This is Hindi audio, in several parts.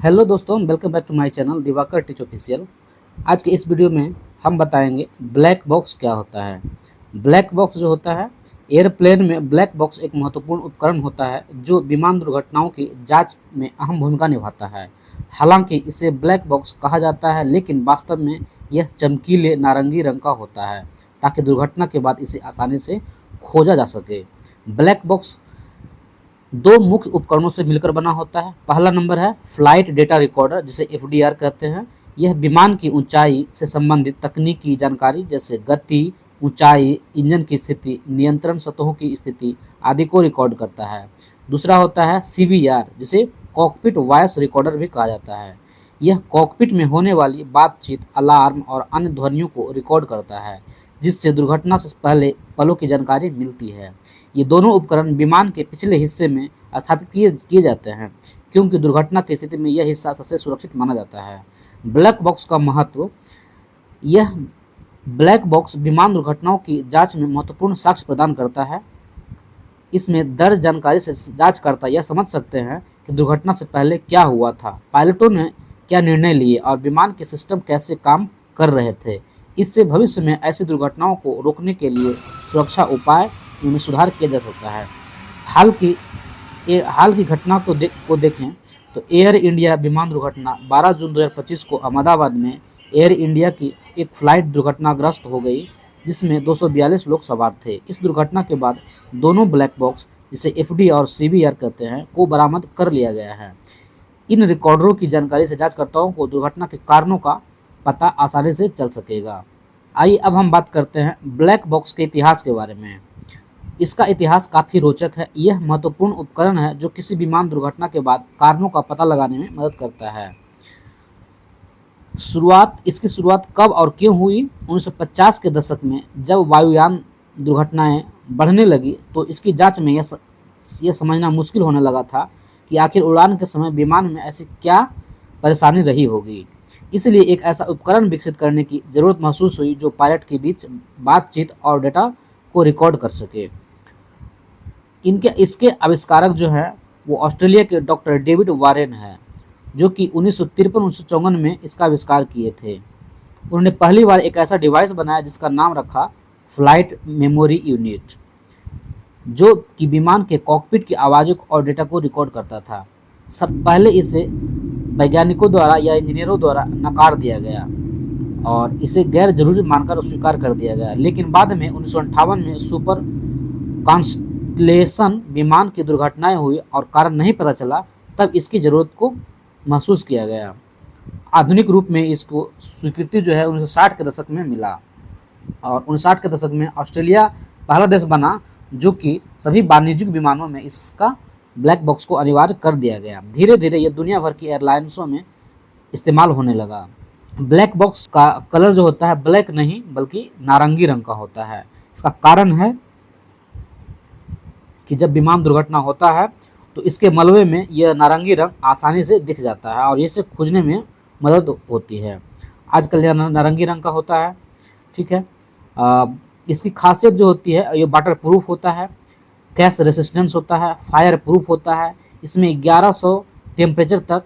हेलो दोस्तों, welcome back to my channel Divakar teach official. आज के इस वीडियो में हम बताएंगे ब्लैक बॉक्स क्या होता है। ब्लैक बॉक्स जो होता है, एयरप्लेन में ब्लैक बॉक्स एक महत्वपूर्ण उपकरण होता है जो विमान दुर्घटनाओं की जांच में अहम भूमिका निभाता है। हालांकि इसे ब्लैक बॉक्स कहा जाता है, लेकिन वास्तव में यह चमकीले नारंगी रंग का होता है ताकि दुर्घटना के बाद इसे आसानी से खोजा जा सके। ब्लैक बॉक्स दो मुख्य उपकरणों से मिलकर बना होता है। पहला नंबर है फ्लाइट डेटा रिकॉर्डर, जिसे एफडीआर कहते हैं। यह विमान की ऊंचाई से संबंधित तकनीकी जानकारी जैसे गति, ऊंचाई, इंजन की स्थिति, नियंत्रण सतहों की स्थिति आदि को रिकॉर्ड करता है। दूसरा होता है सीवीआर, जिसे कॉकपिट वॉइस रिकॉर्डर भी कहा जाता है। यह कॉकपिट में होने वाली बातचीत, अलार्म और अन्य ध्वनियों को रिकॉर्ड करता है, जिससे दुर्घटना से पहले पलों की जानकारी मिलती है। ये दोनों उपकरण विमान के पिछले हिस्से में स्थापित किए जाते हैं, क्योंकि दुर्घटना की स्थिति में यह हिस्सा सबसे सुरक्षित माना जाता है। ब्लैक बॉक्स का महत्व। यह ब्लैक बॉक्स विमान दुर्घटनाओं की जांच में महत्वपूर्ण साक्ष्य प्रदान करता है। इसमें दर्ज जानकारी से जांचकर्ता यह समझ सकते हैं कि दुर्घटना से पहले क्या हुआ था, पायलटों ने क्या निर्णय लिए और विमान के सिस्टम कैसे काम कर रहे थे। इससे भविष्य में ऐसी दुर्घटनाओं को रोकने के लिए सुरक्षा उपाय में सुधार किया जा सकता है। हाल की घटना को देखें तो एयर इंडिया विमान दुर्घटना 12 जून 2025 को अहमदाबाद में एयर इंडिया की एक फ्लाइट दुर्घटनाग्रस्त हो गई, जिसमें 242 लोग सवार थे। इस दुर्घटना के बाद दोनों ब्लैक बॉक्स, जिसे एफडी और सीवीआर कहते हैं, को बरामद कर लिया गया है। इन रिकॉर्डरों की जानकारी से जांचकर्ताओं को दुर्घटना के कारणों का पता आसानी से चल सकेगा। आइए अब हम बात करते हैं ब्लैक बॉक्स के इतिहास के बारे में। इसका इतिहास काफ़ी रोचक है। यह महत्वपूर्ण उपकरण है जो किसी विमान दुर्घटना के बाद कारणों का पता लगाने में मदद करता है। इसकी शुरुआत कब और क्यों हुई? 1950 के दशक में जब वायुयान दुर्घटनाएं बढ़ने लगी तो इसकी जांच में यह समझना मुश्किल होने लगा था कि आखिर उड़ान के समय विमान में ऐसी क्या परेशानी रही होगी। इसलिए एक ऐसा उपकरण विकसित करने की ज़रूरत महसूस हुई जो पायलट के बीच बातचीत और डेटा को रिकॉर्ड कर सके। इसके आविष्कारक जो है वो ऑस्ट्रेलिया के डॉक्टर डेविड वारेन है, जो कि 1953-1954 में इसका आविष्कार किए थे। उन्होंने पहली बार एक ऐसा डिवाइस बनाया जिसका नाम रखा फ्लाइट मेमोरी यूनिट, जो कि विमान के कॉकपिट की आवाज़ों और डेटा को रिकॉर्ड करता था। सब पहले इसे वैज्ञानिकों द्वारा या इंजीनियरों द्वारा नकार दिया गया और इसे गैर जरूरी मानकर स्वीकार कर दिया गया, लेकिन बाद में 1958 में सुपर कॉन्स्टलेशन विमान की दुर्घटनाएं हुई और कारण नहीं पता चला, तब इसकी ज़रूरत को महसूस किया गया। आधुनिक रूप में इसको स्वीकृति जो है 1960 के दशक में मिला और 1960 के दशक में ऑस्ट्रेलिया पहला देश बना जो कि सभी वाणिज्यिक विमानों में इसका ब्लैक बॉक्स को अनिवार्य कर दिया गया। धीरे धीरे यह दुनिया भर की एयरलाइंसों में इस्तेमाल होने लगा। ब्लैक बॉक्स का कलर जो होता है ब्लैक नहीं बल्कि नारंगी रंग का होता है। इसका कारण है कि जब विमान दुर्घटना होता है तो इसके मलबे में यह नारंगी रंग आसानी से दिख जाता है और इसे खोजने में मदद होती है। आजकल यह नारंगी रंग का होता है, ठीक है। इसकी खासियत जो होती है, ये वाटर प्रूफ होता है, गैस रेसिस्टेंस होता है, फायर प्रूफ होता है। इसमें 1100 टेम्परेचर तक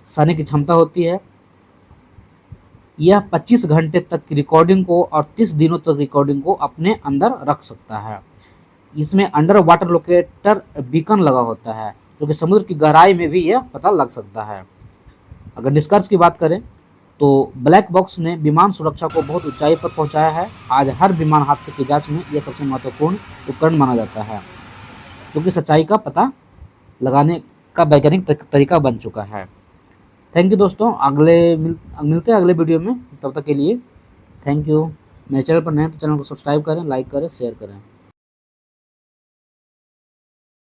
सहने की क्षमता होती है। यह 25 घंटे तक की रिकॉर्डिंग को और 30 दिनों तक रिकॉर्डिंग को अपने अंदर रख सकता है। इसमें अंडर वाटर लोकेटर बीकन लगा होता है, जो कि समुद्र की गहराई में भी यह पता लग सकता है। अगर निष्कर्ष की बात करें तो ब्लैक बॉक्स ने विमान सुरक्षा को बहुत ऊंचाई पर पहुंचाया है। आज हर विमान हादसे की जांच में यह सबसे महत्वपूर्ण उपकरण माना जाता है, क्योंकि सच्चाई का पता लगाने का वैज्ञानिक तरीका बन चुका है। थैंक यू दोस्तों, मिलते हैं अगले वीडियो में। तब तक के लिए थैंक यू। मेरे चैनल पर नए हैं तो चैनल को सब्सक्राइब करें, लाइक करें, शेयर करें।